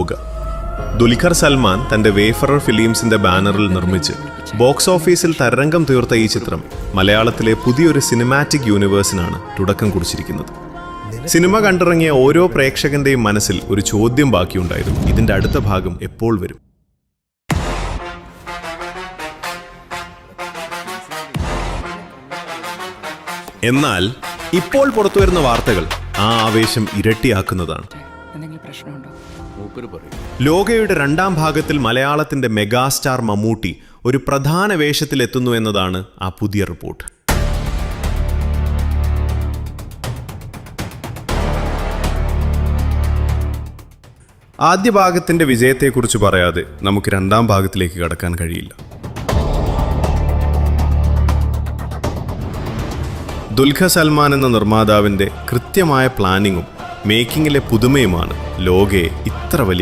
ലോക. ദുൽഖർ സൽമാൻ തന്റെ വേഫറർ ഫിലിംസിന്റെ ബാനറിൽ നിർമ്മിച്ച് ബോക്സ് ഓഫീസിൽ തരംഗം തീർത്ത ഈ ചിത്രം മലയാളത്തിലെ പുതിയൊരു സിനിമാറ്റിക് യൂണിവേഴ്സിനാണ് തുടക്കം കുറിച്ചിരിക്കുന്നത്. സിനിമ കണ്ടിറങ്ങിയ ഓരോ പ്രേക്ഷകന്റെയും മനസ്സിൽ ഒരു ചോദ്യം ബാക്കിയുണ്ടായിരുന്നു: ഇതിന്റെ അടുത്ത ഭാഗം എപ്പോൾ വരും? എന്നാൽ ഇപ്പോൾ പുറത്തുവരുന്ന വാർത്തകൾ ആ ആവേശം ഇരട്ടിയാക്കുന്നതാണ്. ലോകയുടെ രണ്ടാം ഭാഗത്തിൽ മലയാളത്തിന്റെ മെഗാസ്റ്റാർ മമ്മൂട്ടി ഒരു പ്രധാന വേഷത്തിലെത്തുന്നു എന്നതാണ് ആ പുതിയ റിപ്പോർട്ട്. ആദ്യ ഭാഗത്തിന്റെ വിജയത്തെക്കുറിച്ച് പറയാതെ നമുക്ക് രണ്ടാം ഭാഗത്തിലേക്ക് കടക്കാൻ കഴിയില്ല. ദുൽഖർ സൽമാൻ എന്ന നിർമ്മാതാവിന്റെ കൃത്യമായ പ്ലാനിങ്ങും മേക്കിങ്ങിലെ പുതുമയുമാണ് ലോകയെ ഇത്ര വലിയ